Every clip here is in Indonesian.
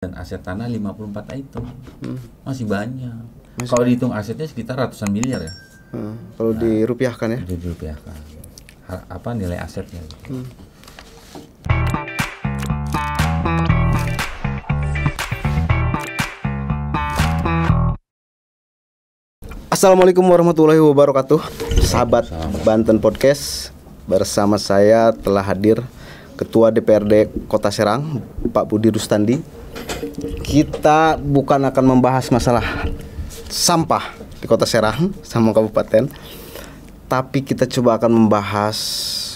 dan aset tanah 54 itu masih banyak. Kalau dihitung asetnya sekitar ratusan miliar ya. Kalau dirupiahkan ya? Dirupiahkan. Apa nilai asetnya? Gitu. Assalamualaikum warahmatullahi wabarakatuh. Sahabat Banten Podcast, bersama saya telah hadir Ketua DPRD Kota Serang, Pak Budi Rustandi. Kita bukan akan membahas masalah sampah di Kota Serang sama kabupaten, tapi kita coba akan membahas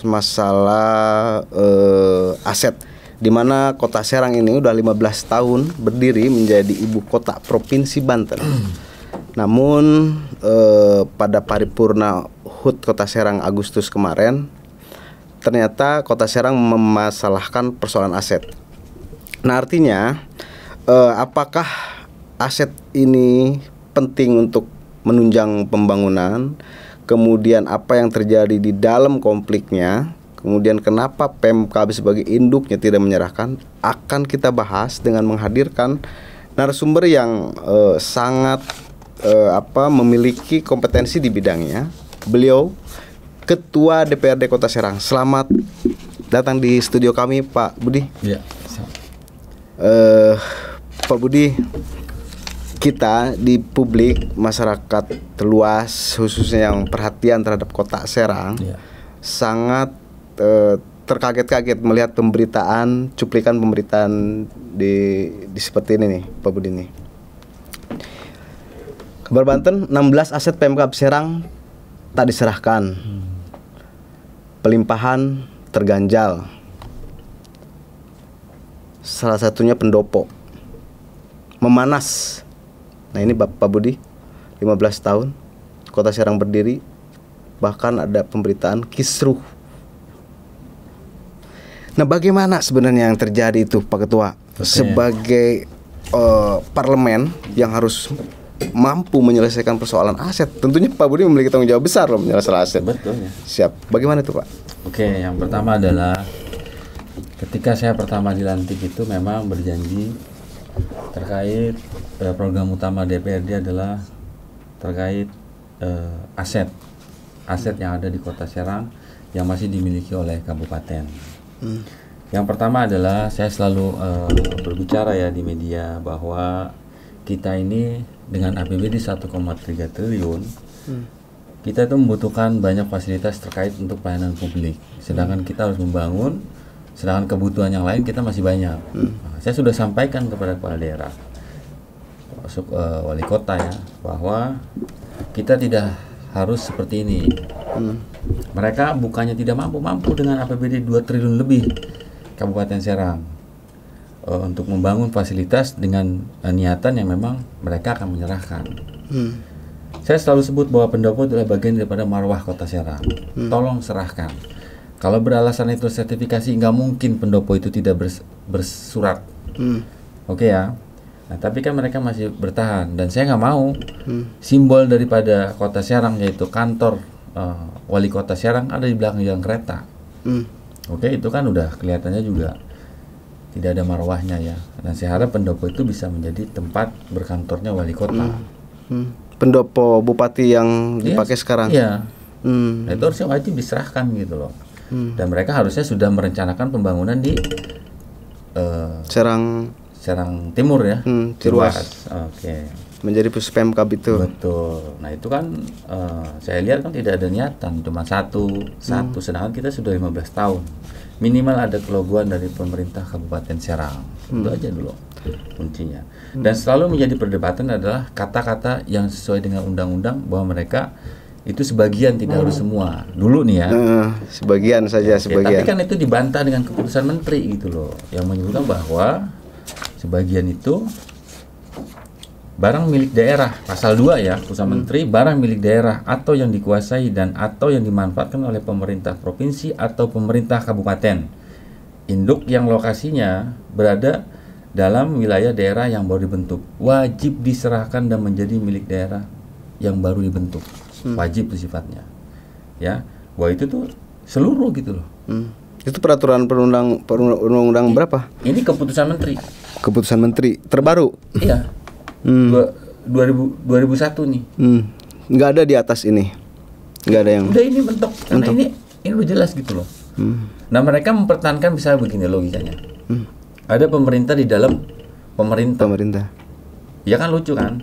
masalah aset, di mana Kota Serang ini udah 15 tahun berdiri menjadi ibu kota Provinsi Banten. Namun pada paripurna HUT Kota Serang Agustus kemarin, ternyata Kota Serang memasalahkan persoalan aset. Nah, artinya apakah aset ini penting untuk menunjang pembangunan? Kemudian apa yang terjadi di dalam konfliknya? Kemudian kenapa Pemkab sebagai induknya tidak menyerahkan? Akan kita bahas dengan menghadirkan narasumber yang sangat memiliki kompetensi di bidangnya. Beliau Ketua DPRD Kota Serang. Selamat datang di studio kami, Pak Budi. Ya. Pak Budi, kita di publik, masyarakat luas khususnya yang perhatian terhadap Kota Serang, sangat terkaget-kaget melihat pemberitaan, cuplikan pemberitaan di seperti ini nih, Pak Budi nih. Kabar Banten, 16 aset Pemkab Serang tak diserahkan. Pelimpahan terganjal. Salah satunya pendopo. Memanas. Nah, ini Pak Budi, 15 tahun Kota Serang berdiri, bahkan ada pemberitaan kisruh. Nah, bagaimana sebenarnya yang terjadi itu, Pak Ketua? Sebagai parlemen yang harus mampu menyelesaikan persoalan aset, tentunya Pak Budi memiliki tanggung jawab besar loh menyelesaikan aset. Betul ya. Siap. Bagaimana itu, Pak? Oke, yang pertama adalah ketika saya pertama dilantik itu memang berjanji terkait program utama DPRD adalah terkait aset yang ada di Kota Serang yang masih dimiliki oleh kabupaten. Yang pertama adalah saya selalu berbicara ya di media bahwa kita ini dengan APBD 1,3 triliun, kita itu membutuhkan banyak fasilitas terkait untuk pelayanan publik. Sedangkan kita harus membangun, sedangkan kebutuhan yang lain kita masih banyak. Nah, saya sudah sampaikan kepada kepala daerah, masuk wali kota ya, bahwa kita tidak harus seperti ini. Mereka bukannya tidak mampu dengan APBD 2 triliun lebih Kabupaten Serang untuk membangun fasilitas dengan niatan yang memang mereka akan menyerahkan. Saya selalu sebut bahwa pendopo adalah bagian daripada marwah Kota Serang. Tolong serahkan. Kalau beralasan itu sertifikasi, nggak mungkin pendopo itu tidak bersurat. Oke ya. Nah, tapi kan mereka masih bertahan, dan saya nggak mau simbol daripada Kota Serang, yaitu kantor wali Kota Serang, ada di belakang jalan kereta. Oke, itu kan udah kelihatannya juga tidak ada marwahnya ya. Dan saya harap pendopo itu bisa menjadi tempat berkantornya wali kota. Pendopo bupati yang dipakai sekarang. Iya. Nah, itu harusnya wajib diserahkan gitu loh. Dan mereka harusnya sudah merencanakan pembangunan di Serang Timur ya. Ciruas. Oke. Menjadi pusat Pemkab itu. Betul. Nah, itu kan saya lihat kan tidak ada niatan, cuma satu, sedangkan kita sudah 15 tahun. Minimal ada keloguan dari pemerintah Kabupaten Serang. Itu aja dulu kuncinya. Dan selalu menjadi perdebatan adalah kata-kata yang sesuai dengan undang-undang, bahwa mereka itu sebagian, tidak harus semua. Dulu nih ya. Sebagian saja, sebagian. Tapi kan itu dibantah dengan keputusan menteri gitu loh, yang menyebutkan bahwa sebagian itu barang milik daerah, pasal 2 ya, putusan menteri, barang milik daerah atau yang dikuasai dan atau yang dimanfaatkan oleh pemerintah provinsi atau pemerintah kabupaten, induk yang lokasinya berada dalam wilayah daerah yang baru dibentuk, wajib diserahkan dan menjadi milik daerah yang baru dibentuk. Wajib itu sifatnya ya, bahwa itu tuh seluruh gitu loh. Itu peraturan perundang berapa? Ini keputusan menteri. Keputusan menteri terbaru. Iya. 2001 nih. Nggak ada di atas ini. Nggak ada yang. Udah ini mentok. Karena ini udah jelas gitu loh. Nah mereka mempertahankan misalnya begini logikanya. Ada pemerintah di dalam pemerintah. Ya kan lucu kan?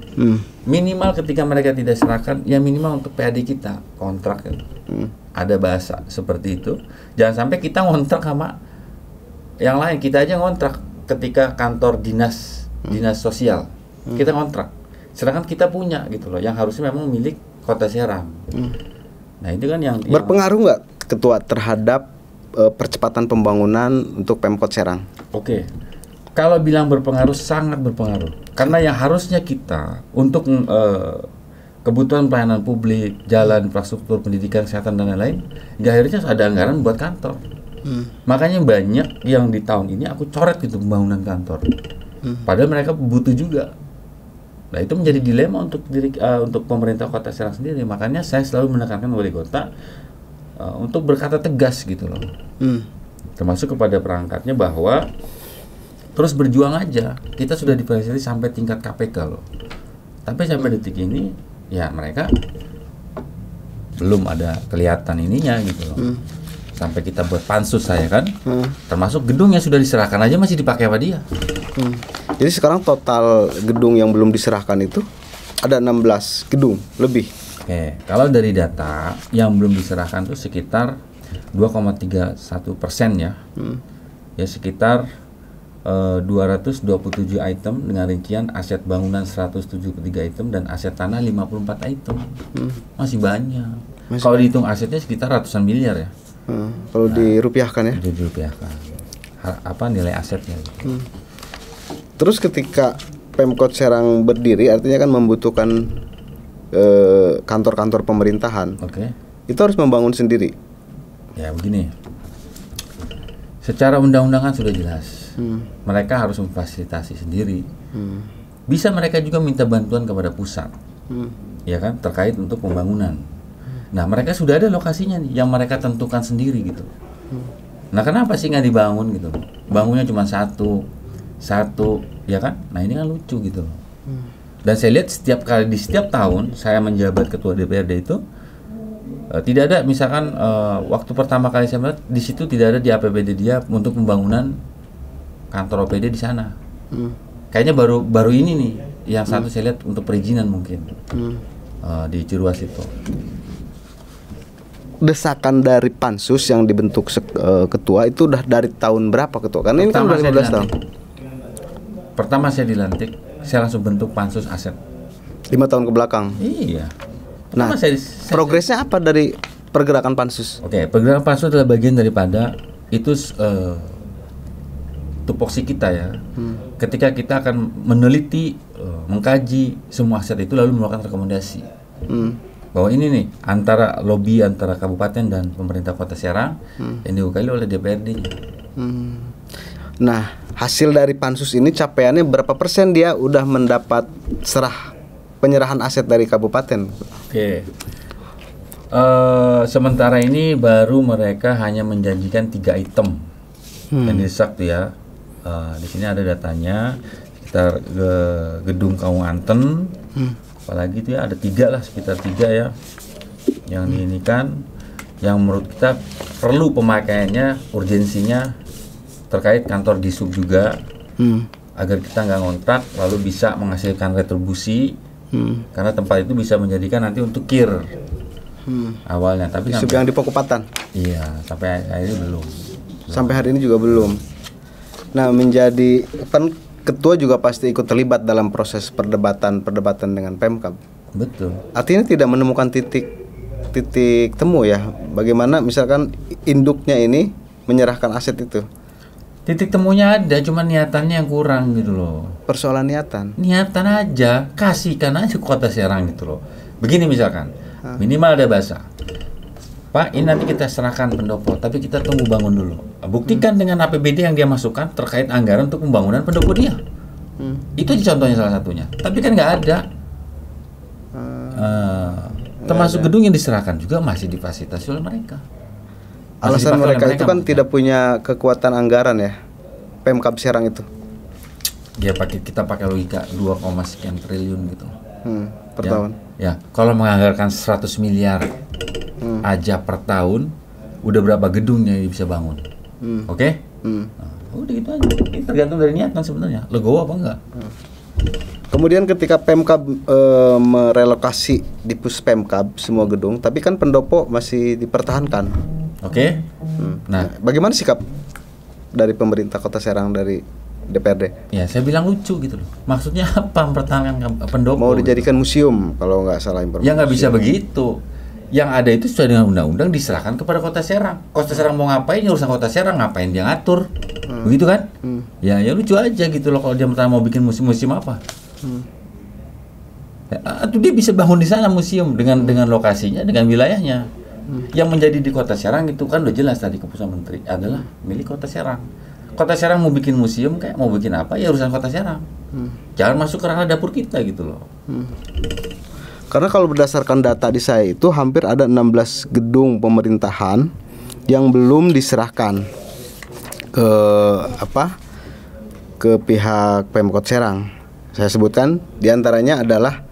Minimal ketika mereka tidak serahkan, ya minimal untuk PAD kita kontrak ya. Ada bahasa seperti itu. Jangan sampai kita ngontrak sama yang lain. Kita aja ngontrak ketika kantor dinas sosial. Kita ngontrak. Sedangkan kita punya gitu loh, yang harusnya memang milik Kota Serang. Nah itu kan yang berpengaruh nggak Ketua terhadap percepatan pembangunan untuk Pemkot Serang? Oke. Kalau bilang berpengaruh, sangat berpengaruh. Karena yang harusnya kita untuk kebutuhan pelayanan publik, jalan, infrastruktur, pendidikan, kesehatan dan lain-lain, ya akhirnya ada anggaran buat kantor. Makanya banyak yang di tahun ini aku coret gitu pembangunan kantor. Padahal mereka butuh juga. Nah itu menjadi dilema untuk pemerintah Kota Serang sendiri. Makanya saya selalu menekankan wali kota untuk berkata tegas gitu loh. Termasuk kepada perangkatnya bahwa terus berjuang aja. Kita sudah difasilitasi sampai tingkat KPK loh. Tapi sampai detik ini ya mereka belum ada kelihatan ininya gitu loh. Sampai kita buat pansus saya kan, termasuk gedung yang sudah diserahkan aja masih dipakai sama dia. Jadi sekarang total gedung yang belum diserahkan itu ada 16 gedung lebih. Oke, kalau dari data yang belum diserahkan itu sekitar 2,31% ya. Ya sekitar 227 item dengan rincian aset bangunan 173 item dan aset tanah 54 item. Masih banyak. Kalau dihitung asetnya sekitar ratusan miliar ya. Kalau dirupiahkan ya? Dirupiahkan. Apa nilai asetnya? Terus ketika Pemkot Serang berdiri, artinya kan membutuhkan kantor-kantor pemerintahan. Itu harus membangun sendiri. Ya begini. Secara undang-undangan sudah jelas. Mereka harus memfasilitasi sendiri. Bisa mereka juga minta bantuan kepada pusat. Ya kan, terkait untuk pembangunan. Nah mereka sudah ada lokasinya nih yang mereka tentukan sendiri gitu. Nah kenapa sih nggak dibangun gitu? Bangunnya cuma satu ya kan? Nah ini kan lucu gitu. Dan saya lihat setiap kali di setiap tahun saya menjabat ketua DPRD itu tidak ada misalkan waktu pertama kali saya melihat di situ tidak ada di APBD dia untuk pembangunan kantor OPD di sana. Kayaknya baru ini nih yang satu saya lihat untuk perizinan mungkin di Ciruas itu. Desakan dari pansus yang dibentuk ketua itu udah dari tahun berapa ketua? Karena ini kan udah 15 tahun. Pertama saya dilantik, saya langsung bentuk pansus aset. 5 tahun ke belakang. Iya. Nah, progresnya apa dari pergerakan pansus? Oke, pergerakan pansus adalah bagian daripada itu tupoksi kita ya. Ketika kita akan meneliti, mengkaji semua aset itu lalu melakukan rekomendasi. Bahwa ini nih antara lobby antara kabupaten dan pemerintah Kota Serang yang diwakili oleh DPRD-nya. Nah, hasil dari pansus ini capaiannya berapa persen dia udah mendapat penyerahan aset dari kabupaten? Oke. Sementara ini baru mereka hanya menjanjikan 3 item yang didesak tuh ya. Di sini ada datanya sekitar gedung Kaung Anten. Apalagi itu ya ada 3 lah, sekitar 3 ya yang diinikan, yang menurut kita perlu pemakaiannya, urgensinya terkait kantor disub juga, agar kita nggak ngontrak lalu bisa menghasilkan retribusi, karena tempat itu bisa menjadikan nanti untuk KIR awalnya, tapi disub yang di Pokopatan. Iya, sampai akhirnya belum. Sampai hari ini juga belum. Nah, menjadi ketua juga pasti ikut terlibat dalam proses perdebatan dengan Pemkab. Betul. Artinya tidak menemukan titik temu ya. Bagaimana misalkan induknya ini menyerahkan aset itu? Titik temunya ada, cuma niatannya yang kurang gitu loh. Persoalan niatan. Niatan aja, kasihkan aja Kota Serang gitu loh. Begini misalkan, minimal ada bahasa. Pak, ini nanti kita serahkan pendopo, tapi kita tunggu bangun dulu. Buktikan dengan APBD yang dia masukkan terkait anggaran untuk pembangunan pendopo dia. Itu contohnya salah satunya. Tapi kan nggak ada. Termasuk gedung yang diserahkan juga masih difasilitasi oleh mereka. Alasan mereka itu kan tidak punya kekuatan anggaran ya, Pemkab Serang itu. kita pakai logika 2, sekian triliun gitu. Per tahun. Ya, kalau menganggarkan 100 miliar aja per tahun, udah berapa gedungnya yang bisa bangun? Oke? Nah, udah gitu aja. Ini tergantung dari niatan sebenarnya. Legowo apa enggak? Kemudian ketika Pemkab merelokasi di Puspemkab semua gedung, tapi kan pendopo masih dipertahankan. Oke? Nah, bagaimana sikap dari pemerintah Kota Serang, dari DPRD? ya saya bilang lucu gitu loh. Maksudnya apa mempertahankan pendopo? Mau dijadikan museum kalau nggak salah informasi. Ya nggak bisa begitu. Yang ada itu sesuai dengan undang-undang diserahkan kepada Kota Serang. Kota Serang mau ngapain, ya urusan Kota Serang, ngapain dia ngatur? Begitu kan? Ya lucu aja gitu loh kalau dia pertama mau bikin museum apa. Atau dia bisa bangun di sana museum dengan lokasinya, dengan wilayahnya. Yang menjadi di Kota Serang itu kan udah jelas tadi keputusan menteri adalah milik Kota Serang. Kota Serang mau bikin museum kayak mau bikin apa ya urusan Kota Serang. Jangan masuk ke ranah dapur kita gitu loh. Karena kalau berdasarkan data di saya itu hampir ada 16 gedung pemerintahan yang belum diserahkan ke ke pihak Pemkot Serang. Saya sebutkan diantaranya adalah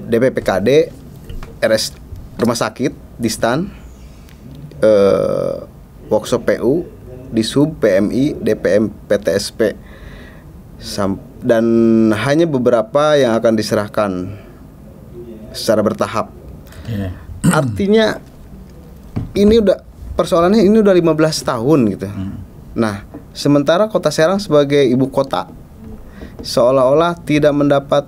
DPPKD, RS Rumah Sakit, Distan, Workshop PU, Disub, PMI, DPM, PTSP, dan hanya beberapa yang akan diserahkan secara bertahap. Artinya ini udah persoalannya ini udah 15 tahun gitu. Nah, sementara Kota Serang sebagai ibu kota seolah-olah tidak mendapat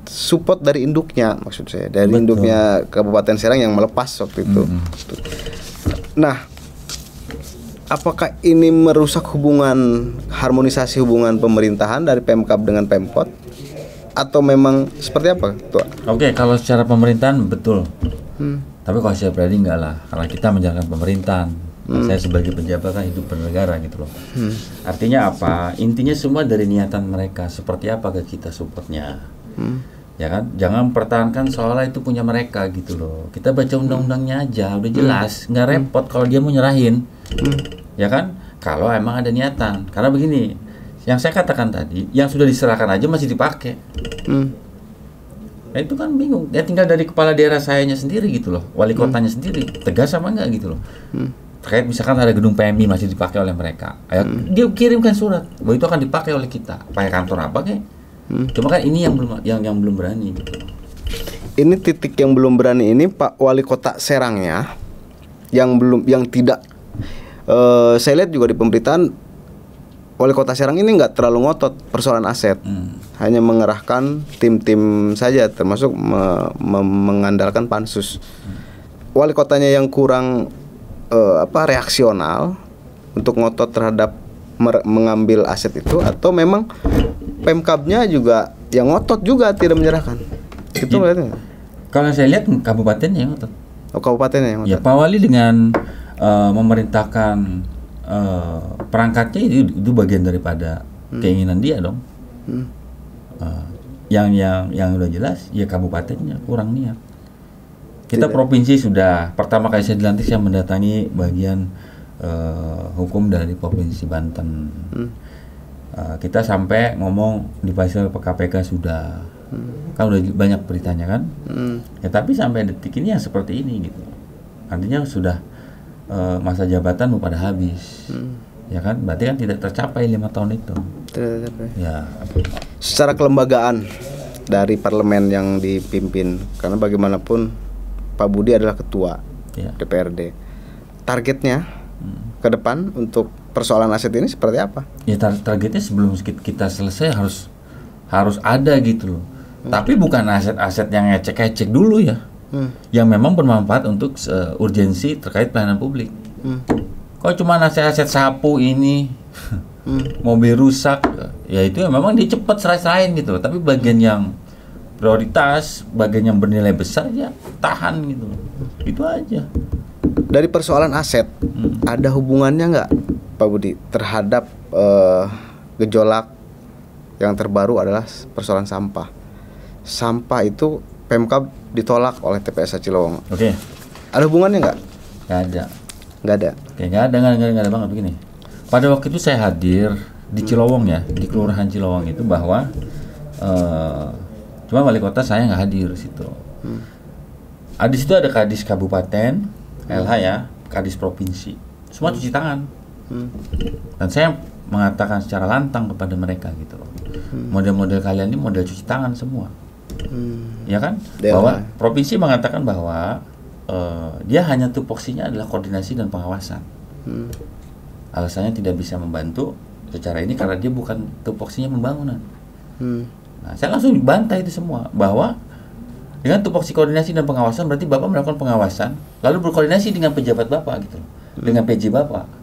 support dari induknya, maksud saya dari induknya Kabupaten Serang yang melepas waktu itu. Nah, apakah ini merusak harmonisasi hubungan pemerintahan dari Pemkab dengan Pemkot, atau memang seperti apa, Tua? Oke, kalau secara pemerintahan betul. Tapi kalau saya pribadi enggak lah, karena kita menjalankan pemerintahan. Saya sebagai pejabat kan hidup bernegara gitu loh. Artinya apa? Intinya semua dari niatan mereka. Seperti apa ke kita supportnya. Ya kan? Jangan pertahankan seolah itu punya mereka gitu loh. Kita baca undang-undangnya aja, udah jelas. Nggak repot kalau dia mau nyerahin. Ya kan? Kalau emang ada niatan. Karena begini, yang saya katakan tadi, yang sudah diserahkan aja masih dipakai. Nah itu kan bingung. Ya tinggal dari kepala daerah sayanya sendiri gitu loh. Wali kotanya sendiri. Tegas sama enggak gitu loh. Terkait misalkan ada gedung PMI masih dipakai oleh mereka. Dia kirimkan surat bahwa itu akan dipakai oleh kita. Pakai kantor apa kek? Cuma kan ini yang belum berani gitu. Ini titik yang belum berani ini Pak Wali Kota Serangnya yang tidak saya lihat juga di pemberitaan Wali Kota Serang ini nggak terlalu ngotot persoalan aset. Hanya mengerahkan tim-tim saja, termasuk mengandalkan pansus. Wali kotanya yang kurang reaksional untuk ngotot terhadap mengambil aset itu, atau memang Pemkabnya juga yang ngotot juga tidak menyerahkan. Itu lihatnya. Kalau saya lihat kabupatennya yang ngotot. Oh, kabupatennya yang ngotot. Ya Pak Wali dengan memerintahkan perangkatnya itu bagian daripada keinginan dia dong. Yang udah jelas ya kabupatennya kurang niat. Kita provinsi sudah pertama kali saya dilantik, saya mendatangi bagian hukum dari provinsi Banten. Kita sampai ngomong di pasal KPK sudah, kan udah banyak beritanya kan. Ya tapi sampai detik ini yang seperti ini gitu. Artinya sudah masa jabatan mau pada habis. Ya kan, berarti kan tidak tercapai 5 tahun itu. Tidak tercapai. Ya. Secara kelembagaan dari parlemen yang dipimpin, karena bagaimanapun Pak Budi adalah ketua DPRD. Targetnya ke depan untuk persoalan aset ini seperti apa? Ya targetnya sebelum kita selesai harus ada gitu loh. Tapi bukan aset-aset yang ngecek-ngecek dulu ya. Yang memang bermanfaat untuk urgensi terkait pelayanan publik. Kalau cuma aset-aset sapu ini mobil rusak, ya itu ya memang dia cepat serahin gitu. Tapi bagian yang prioritas, bagian yang bernilai besar ya tahan gitu. Itu aja. Dari persoalan aset, ada hubungannya nggak Pak Budi terhadap gejolak yang terbaru adalah persoalan sampah. Sampah itu Pemkab ditolak oleh TPS Cilowong. Oke. Ada hubungannya nggak? Nggak ada. Nggak ada. Oke, nggak ada banget begini. Pada waktu itu saya hadir di Cilowong ya, di Kelurahan Cilowong itu bahwa cuma wali kota saya nggak hadir di situ. Di situ ada kadis kabupaten, LH ya, kadis provinsi, semua cuci tangan. Dan saya mengatakan secara lantang kepada mereka gitu loh, model-model kalian ini model cuci tangan semua, ya kan? Bahwa provinsi mengatakan bahwa dia hanya tupoksinya adalah koordinasi dan pengawasan. Alasannya tidak bisa membantu secara ini karena dia bukan tupoksinya pembangunan. Nah, saya langsung bantai itu semua bahwa dengan tupoksi koordinasi dan pengawasan berarti Bapak melakukan pengawasan lalu berkoordinasi dengan pejabat Bapak gitu loh, dengan PJ Bapak.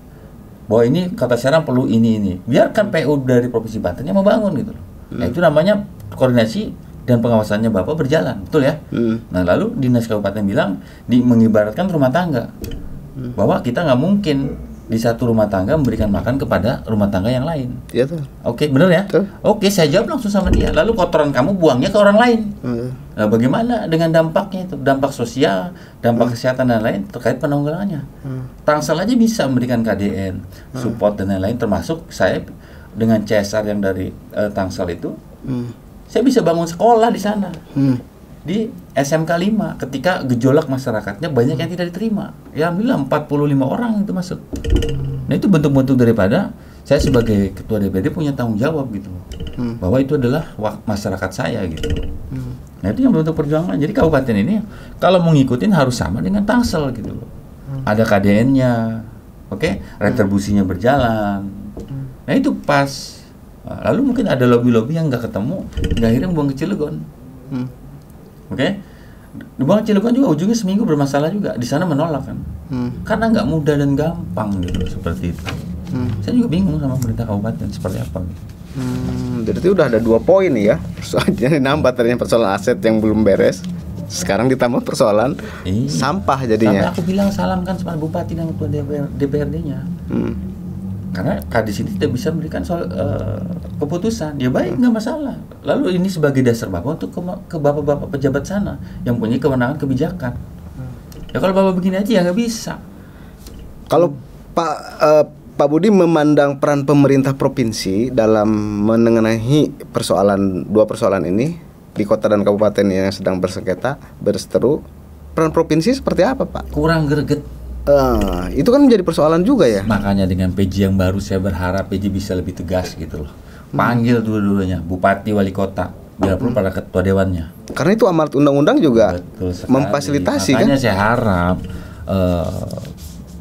Bahwa ini Kota Serang perlu ini. Biarkan PU dari Provinsi Banten yang membangun gitu loh. Nah, itu namanya koordinasi dan pengawasannya Bapak berjalan, betul ya? Nah, lalu Dinas Kabupaten bilang mengibaratkan rumah tangga. Bahwa kita nggak mungkin di satu rumah tangga memberikan makan kepada rumah tangga yang lain. Iya tuh. Oke, bener ya? Tuh. Oke, saya jawab langsung sama dia. Lalu kotoran kamu buangnya ke orang lain. Nah, bagaimana dengan dampaknya itu? Dampak sosial, dampak kesehatan dan lain terkait penanggulangannya. Tangsel aja bisa memberikan KDN, support dan lain-lain, termasuk saya dengan CSR yang dari Tangsel itu, saya bisa bangun sekolah di sana. Di SMK 5 ketika gejolak masyarakatnya banyak yang tidak diterima. Ya alhamdulillah 45 orang itu masuk. Nah, itu bentuk-bentuk daripada saya sebagai ketua DPRD punya tanggung jawab gitu loh. Bahwa itu adalah masyarakat saya gitu loh. Nah, itu yang bentuk perjuangan. Jadi kabupaten ini kalau mau ngikutin harus sama dengan Tangsel gitu loh. Ada KDN-nya. Oke, retribusinya berjalan. Nah, itu pas. Lalu mungkin ada lobby-lobby yang nggak ketemu, akhirnya buang ke Cilegon. Oke, dibuang Cilegon juga ujungnya seminggu bermasalah juga. Di sana menolak kan, karena nggak mudah dan gampang gitu seperti itu. Saya juga bingung sama pemerintah kabupaten seperti apa. Gitu. Berarti udah ada 2 poin nih ya. Jadi nambah ternyata persoalan aset yang belum beres. Sekarang ditambah persoalan sampah jadinya. Sampai aku bilang salamkan sama Bupati dan Ketua DPRD-nya. Karena kadis ini tidak bisa memberikan soal keputusan, ya baik nggak masalah. Lalu ini sebagai dasar Bapak untuk ke bapak-bapak pejabat sana yang punya kewenangan kebijakan. Ya kalau Bapak begini aja ya nggak bisa. Kalau Pak Budi memandang peran pemerintah provinsi dalam menengahi dua persoalan ini di kota dan kabupaten yang sedang bersengketa, berseteru, peran provinsi seperti apa, Pak? Kurang greget. Itu kan menjadi persoalan juga ya. Makanya dengan PJ yang baru saya berharap PJ bisa lebih tegas gitu loh. Panggil dua-duanya, bupati, wali kota, biar perlu pada ketua dewannya. Karena itu amanat undang-undang juga memfasilitasi. Makanya kan? Saya harap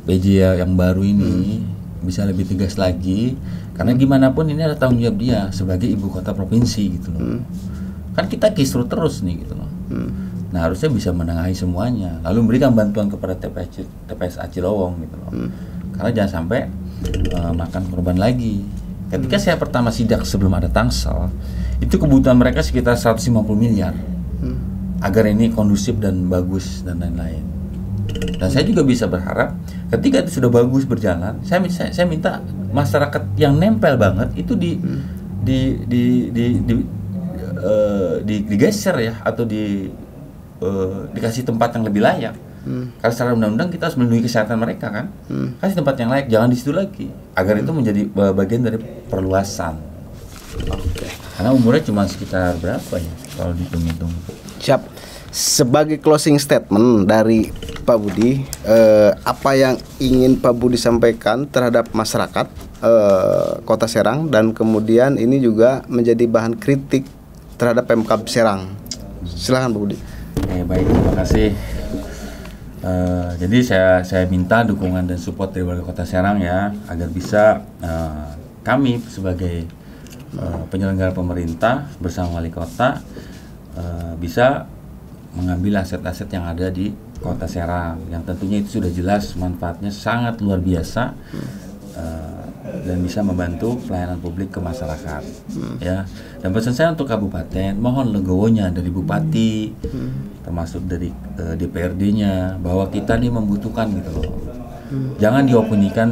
PJ yang baru ini bisa lebih tegas lagi. Karena gimana pun ini ada tanggung jawab dia sebagai ibu kota provinsi gitu loh. Kan kita kisruh terus nih gitu loh. Nah, harusnya bisa menengahi semuanya, lalu memberikan bantuan kepada TPSA Cilowong gitu loh. Karena jangan sampai makan korban lagi. Ketika saya pertama sidak sebelum ada Tangsel, itu kebutuhan mereka sekitar 150 miliar agar ini kondusif dan bagus dan lain-lain. Dan saya juga bisa berharap ketika itu sudah bagus berjalan, saya minta masyarakat yang nempel banget itu digeser ya, atau dikasih tempat yang lebih layak. Karena secara undang-undang kita harus melindungi kesehatan mereka kan. Kasih tempat yang layak, jangan di situ lagi, agar itu menjadi bagian dari perluasan. Karena umurnya cuma sekitar berapa ya kalau dihitung-hitung. Siap. Sebagai closing statement dari Pak Budi, apa yang ingin Pak Budi sampaikan terhadap masyarakat Kota Serang, dan kemudian ini juga menjadi bahan kritik terhadap Pemkab Serang. Silakan Pak Budi. Baik, terima kasih. Jadi saya minta dukungan dan support dari warga Kota Serang ya, agar bisa kami sebagai penyelenggara pemerintah bersama wali kota bisa mengambil aset-aset yang ada di Kota Serang, yang tentunya itu sudah jelas manfaatnya sangat luar biasa, dan bisa membantu pelayanan publik ke masyarakat. Ya. Dan pesan saya untuk kabupaten, mohon legowonya dari bupati, termasuk dari DPRD-nya, bahwa kita nih membutuhkan gitu loh. Jangan diopinikan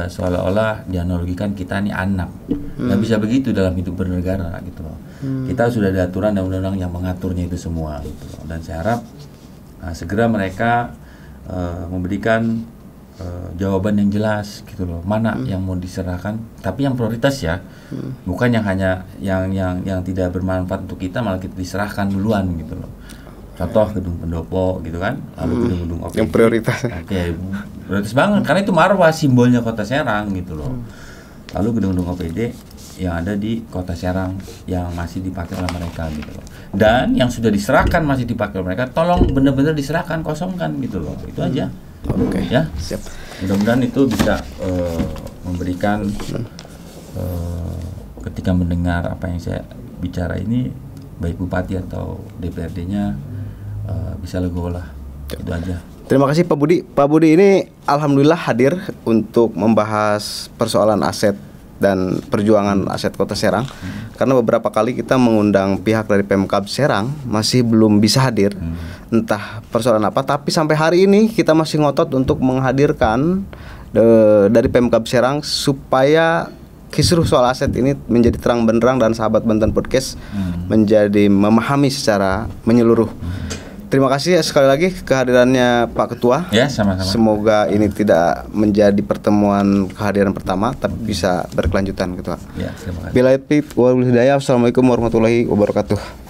seolah-olah dianalogikan kita nih anak. Nggak bisa begitu dalam hidup bernegara gitu loh. Kita sudah ada aturan dan undang-undang yang mengaturnya itu semua gitu loh. Dan saya harap segera mereka memberikan jawaban yang jelas gitu loh, mana yang mau diserahkan, tapi yang prioritas ya, bukan yang hanya yang tidak bermanfaat untuk kita malah kita diserahkan duluan gitu loh. Contoh gedung pendopo gitu kan, lalu gedung-gedung OPD yang prioritas. Oke, prioritas banget karena itu marwah, simbolnya Kota Serang gitu loh. Lalu gedung-gedung OPD yang ada di Kota Serang yang masih dipakai oleh mereka gitu loh. Dan yang sudah diserahkan masih dipakai oleh mereka, tolong benar-benar diserahkan, kosongkan gitu loh. Itu aja. Oke. Ya. Siap. Mudah-mudahan itu bisa memberikan ketika mendengar apa yang saya bicara ini, baik bupati atau DPRD-nya bisa legowo lah. Itu aja. Terima kasih Pak Budi. Pak Budi ini alhamdulillah hadir untuk membahas persoalan aset dan perjuangan aset Kota Serang. Karena beberapa kali kita mengundang pihak dari Pemkab Serang masih belum bisa hadir. Entah persoalan apa, tapi sampai hari ini kita masih ngotot untuk menghadirkan dari Pemkab Serang supaya kisruh soal aset ini menjadi terang benderang dan sahabat Banten Podcast menjadi memahami secara menyeluruh. Terima kasih sekali lagi kehadirannya Pak Ketua. Ya, sama-sama. Semoga ini tidak menjadi pertemuan kehadiran pertama, tapi bisa berkelanjutan, Ketua. Ya, terima kasih. Bila itu, wabillahi hidayah. Assalamualaikum warahmatullahi wabarakatuh.